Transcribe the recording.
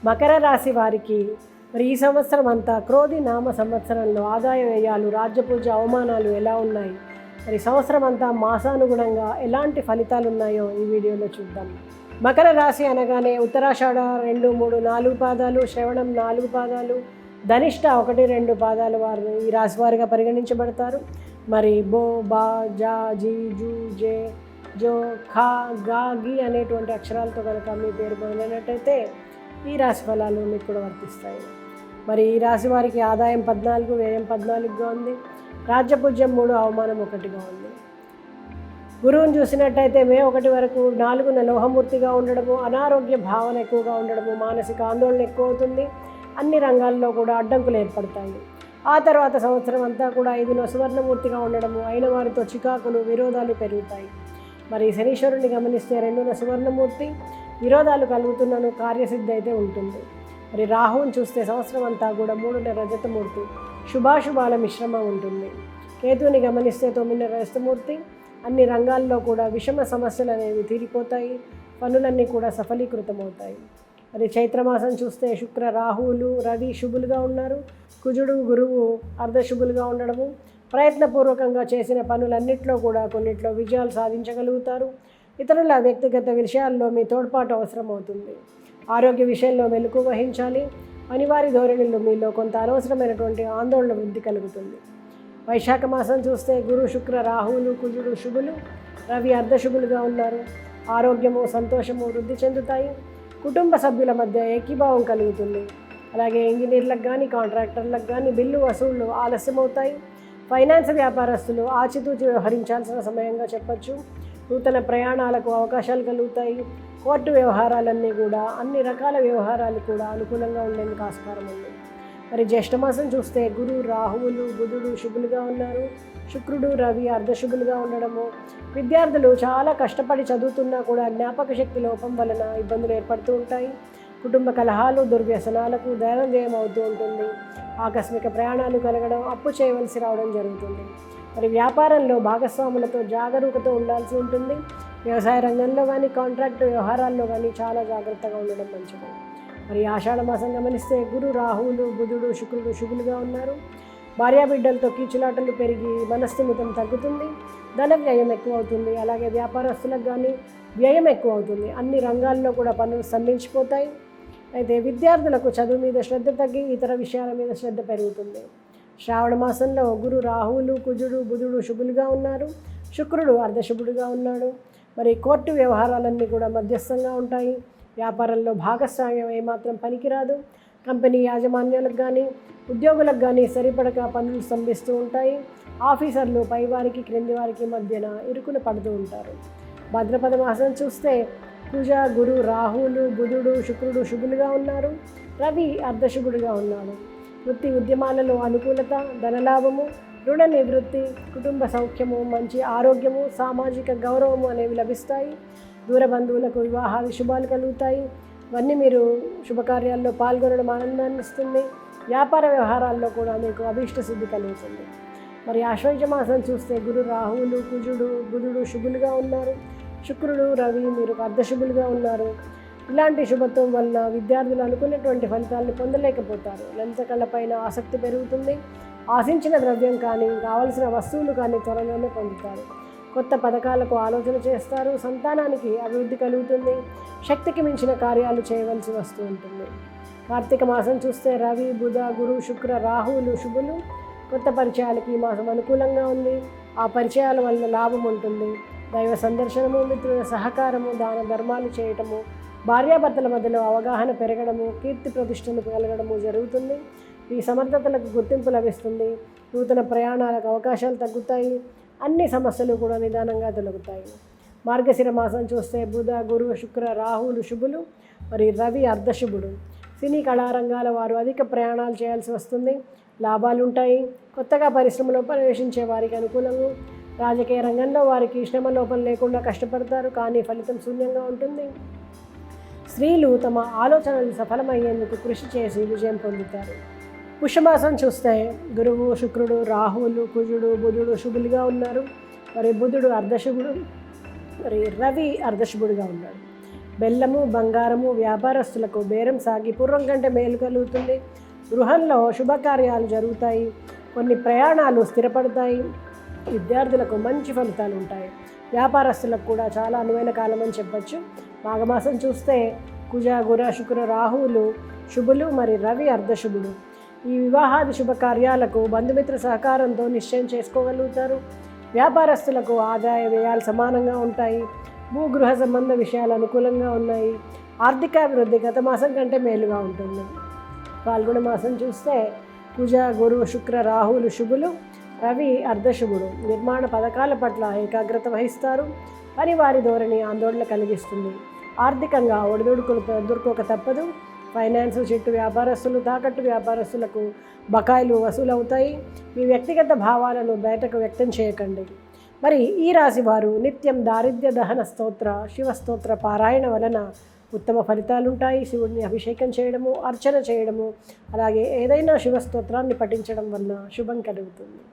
మకర రాశి వారికి మరి ఈ సంవత్సరం అంతా క్రోధి నామ సంవత్సరంలో ఆదాయ వ్యయాలు, రాజ్యపూజ, అవమానాలు ఎలా ఉన్నాయి, మరి సంవత్సరం అంతా మాసానుగుణంగా ఎలాంటి ఫలితాలు ఉన్నాయో ఈ వీడియోలో చూద్దాం. మకర రాశి అనగానే ఉత్తరాషాఢ 2, 3, 4 పాదాలు, శ్రవణం 4 పాదాలు, ధనిష్ట 1, 2 పాదాలు వారు ఈ రాశి వారిగా పరిగణించబడతారు. మరి బో, బా, జా, జీ, జూ, జే, జో, ఖా, గా, గి అనేటువంటి అక్షరాలతో కనుక మీ పేరు మొదలైనట్టయితే ఈ రాశి ఫలాలు మీకు కూడా వర్తిస్తాయి. మరి ఈ రాశి వారికి ఆదాయం 14, వ్యయం 14గా ఉంది. రాజ్యపూజ్యం 3, అవమానం 1గా ఉంది. గురువుని చూసినట్టయితే మే 1 వరకు 4న లోహమూర్తిగా ఉండడము, అనారోగ్య భావన ఎక్కువగా ఉండడము, మానసిక ఆందోళన ఎక్కువ అవుతుంది. అన్ని రంగాల్లో కూడా అడ్డంకులు ఏర్పడతాయి. ఆ తర్వాత సంవత్సరం అంతా కూడా 5న సువర్ణమూర్తిగా ఉండడము, అయిన వారితో చికాకులు, విరోధాలు పెరుగుతాయి. మరి శనీశ్వరుని గమనిస్తే 2న సువర్ణమూర్తి, విరోధాలు కలుగుతున్నను కార్యసిద్ధి అయితే ఉంటుంది. మరి రాహువుని చూస్తే సంవత్సరం అంతా కూడా 3న రజతమూర్తి, శుభాశుభాల మిశ్రమం ఉంటుంది. కేతువుని గమనిస్తే 9న రజతమూర్తి, అన్ని రంగాల్లో కూడా విషమ సమస్యలు అనేవి తీరిపోతాయి, పనులన్నీ కూడా సఫలీకృతమవుతాయి. మరి చైత్రమాసం చూస్తే శుక్ర, రాహువులు, రవి శుభులుగా ఉన్నారు. కుజుడు, గురువు అర్ధశుభులుగా ఉండడము, ప్రయత్నపూర్వకంగా చేసిన పనులన్నింటిలో కూడా కొన్నిట్లో విజయాలు సాధించగలుగుతారు. ఇతరుల వ్యక్తిగత విషయాల్లో మీ తోడ్పాటు అవసరం అవుతుంది. ఆరోగ్య విషయంలో మెలకువ వహించాలి. పనివారి ధోరణులు మీలో కొంత అనవసరమైనటువంటి ఆందోళన వృద్ధి కలుగుతుంది. వైశాఖ మాసం చూస్తే గురు, శుక్ర, రాహువులు, కుజుడు శుభులు, రవి అర్ధశుభులుగా ఉన్నారు. ఆరోగ్యము, సంతోషము వృద్ధి చెందుతాయి. కుటుంబ సభ్యుల మధ్య ఏకీభావం కలుగుతుంది. అలాగే ఇంజనీర్లకు కానీ, కాంట్రాక్టర్లకు కానీ బిల్లు వసూళ్లు ఆలస్యమవుతాయి. ఫైనాన్స్ వ్యాపారస్తులు ఆచితూచి వ్యవహరించాల్సిన సమయంగా చెప్పచ్చు. నూతన ప్రయాణాలకు అవకాశాలు కలుగుతాయి. కోర్టు వ్యవహారాలన్నీ కూడా, అన్ని రకాల వ్యవహారాలు కూడా అనుకూలంగా ఉండేందుకు ఆస్కారం ఉంది. మరి జ్యేష్ఠమాసం చూస్తే గురు, రాహువులు, బుధుడు శుభులుగా ఉన్నారు. శుక్రుడు, రవి అర్ధశుభులుగా ఉండడము, విద్యార్థులు చాలా కష్టపడి చదువుతున్నా కూడా జ్ఞాపక శక్తి లోపం వలన ఇబ్బందులు ఏర్పడుతూ ఉంటాయి. కుటుంబ కలహాలు, దుర్వ్యసనాలకు ధైర్యం అవుతూ ఉంటుంది. ఆకస్మిక ప్రయాణాలు కలగడం, అప్పు చేయవలసి రావడం జరుగుతుంది. మరి వ్యాపారంలో భాగస్వాములతో జాగరూకత ఉండాల్సి ఉంటుంది. వ్యవసాయ రంగంలో కానీ, కాంట్రాక్ట్ వ్యవహారాల్లో కానీ చాలా జాగ్రత్తగా ఉండడం మంచిది. మరి ఆషాఢ మాసం గమనిస్తే గురు, రాహువులు, బుధుడు, శుక్రుడు శుభులుగా ఉన్నారు. భార్యాబిడ్డలతో కీచులాటలు పెరిగి మనస్థిమితం తగ్గుతుంది. ధన వ్యయం ఎక్కువ అవుతుంది. అలాగే వ్యాపారస్తులకు కానీ వ్యయం ఎక్కువ అవుతుంది. అన్ని రంగాల్లో కూడా పనులు స్తంభించిపోతాయి. అయితే విద్యార్థులకు చదువు మీద శ్రద్ధ తగ్గి ఇతర విషయాల మీద శ్రద్ధ పెరుగుతుంది. శ్రావణ మాసంలో గురు, రాహువులు, కుజుడు, బుధుడు శుభులుగా ఉన్నారు. శుక్రుడు అర్ధశుభుడుగా ఉన్నాడు. మరి కోర్టు వ్యవహారాలన్నీ కూడా మధ్యస్థంగా ఉంటాయి. వ్యాపారంలో భాగస్వామ్యం ఏమాత్రం పనికిరాదు. కంపెనీ యాజమాన్యాలకు కానీ, ఉద్యోగులకు కానీ సరిపడక పనులు స్తంభిస్తూ ఉంటాయి. ఆఫీసర్లు పైవారికి, క్రింది వారికి మధ్యన ఇరుకున పడుతూ ఉంటారు. భాద్రపద మాసం చూస్తే కుజ, గురు, రాహువులు, బుధుడు, శుక్రుడు శుభులుగా ఉన్నారు. రవి అర్ధశుభుడుగా ఉన్నాడు. వృత్తి ఉద్యమాలలో అనుకూలత, ధనలాభము, రుణ నివృత్తి, కుటుంబ సౌఖ్యము, మంచి ఆరోగ్యము, సామాజిక గౌరవము అనేవి లభిస్తాయి. దూర బంధువులకు వివాహాలు, శుభాలు కలుగుతాయి. ఇవన్నీ మీరు శుభకార్యాల్లో పాల్గొనడం ఆనందాన్ని ఇస్తుంది. వ్యాపార వ్యవహారాల్లో కూడా మీకు అభీష్ట సిద్ధి కలుగుతుంది. మరి ఆశ్వయుజ మాసం చూస్తే గురు, రాహువులు, కుజుడు, బుధుడు శుభులుగా ఉన్నారు. శుక్రుడు, రవి మీరు అర్ధశుభులుగా ఉన్నారు. ఇలాంటి శుభత్వం వలన విద్యార్థులు అనుకున్నటువంటి ఫలితాలను పొందలేకపోతారు. లలిత కళపైన ఆసక్తి పెరుగుతుంది. ఆశించిన ద్రవ్యం కానీ, కావలసిన వస్తువులు కానీ త్వరలోనే పొందుతారు. కొత్త పథకాలకు ఆలోచన చేస్తారు. సంతానానికి అభివృద్ధి కలుగుతుంది. శక్తికి మించిన కార్యాలు చేయవలసి వస్తూ ఉంటుంది. కార్తీక మాసం చూస్తే రవి, బుధ, గురు, శుక్ర, రాహువులు శుభులు. కొత్త పరిచయాలకి ఈ మాసం అనుకూలంగా ఉంది. ఆ పరిచయాల వల్ల లాభం ఉంటుంది. దైవ సందర్శనము, మిత్రుల సహకారము, దాన ధర్మాలు చేయటము, భార్యాభర్తల మధ్యలో అవగాహన పెరగడము, కీర్తి ప్రతిష్టలు కలగడము జరుగుతుంది. ఈ సమర్థతలకు గుర్తింపు లభిస్తుంది. నూతన ప్రయాణాలకు అవకాశాలు తగ్గుతాయి. అన్ని సమస్యలు కూడా నిదానంగా తొలగుతాయి. మార్గశిర మాసం చూస్తే బుధ, గురు, శుక్ర, రాహువులు శుభులు. మరి రవి అర్ధశుభుడు. సినీ కళారంగాల వారు అధిక ప్రయాణాలు చేయాల్సి వస్తుంది. లాభాలు ఉంటాయి. కొత్తగా పరిశ్రమలో ప్రవేశించే వారికి అనుకూలంగా. రాజకీయ రంగంలో వారికి శ్రమ లోపం లేకుండా కష్టపడతారు, కానీ ఫలితం శూన్యంగా ఉంటుంది. స్త్రీలు తమ ఆలోచనలు సఫలమయ్యేందుకు కృషి చేసి విజయం పొందుతారు. పుష్యమాసం చూస్తే గురువు, శుక్రుడు, రాహువులు, కుజుడు, బుధుడు శుభులుగా ఉన్నారు. మరి బుధుడు అర్ధశుభుడు, మరి రవి అర్ధశుభుడుగా ఉన్నాడు. బెల్లము బంగారము వ్యాపారస్తులకు బేరం సాగి పూర్వం కంటే మేలు కలుగుతుంది. గృహంలో శుభకార్యాలు జరుగుతాయి. కొన్ని ప్రయాణాలు స్థిరపడతాయి. విద్యార్థులకు మంచి ఫలితాలు ఉంటాయి. వ్యాపారస్తులకు కూడా చాలా అనువైన కాలం అని చెప్పచ్చు. మాఘమాసం చూస్తే కుజ గుర శుక్ర రాహువులు శుభులు, మరి రవి అర్ధశుభుడు. ఈ వివాహాది శుభకార్యాలకు బంధుమిత్ర సహకారంతో నిశ్చయం చేసుకోగలుగుతారు. వ్యాపారస్తులకు ఆదాయ వ్యయాలు సమానంగా ఉంటాయి. భూగృహ సంబంధ విషయాలు అనుకూలంగా ఉన్నాయి. ఆర్థికాభివృద్ధి గత మాసం కంటే మేలుగా ఉంటుంది. పాల్గొన మాసం చూస్తే కుజ గురు శుక్ర రాహువులు శుభులు, రవి అర్ధశుభుడు. నిర్మాణ పథకాల పట్ల ఏకాగ్రత వహిస్తారు. పని వారి ధోరణి ఆందోళన కలిగిస్తుంది. ఆర్థికంగా ఒడిదుడుకులతో ఎదుర్కోక తప్పదు. ఫైనాన్స్ చిట్టు వ్యాపారస్తులు, తాకట్టు వ్యాపారస్తులకు బకాయిలు వసూలవుతాయి. మీ వ్యక్తిగత భావాలను బయటకు వ్యక్తం చేయకండి. మరి ఈ రాశి వారు నిత్యం దారిద్ర్య దహన స్తోత్ర, శివస్తోత్ర పారాయణ వలన ఉత్తమ ఫలితాలు ఉంటాయి. శివుడిని అభిషేకం చేయడము, అర్చన చేయడము, అలాగే ఏదైనా శివస్తోత్రాన్ని పఠించడం వలన శుభం కలుగుతుంది.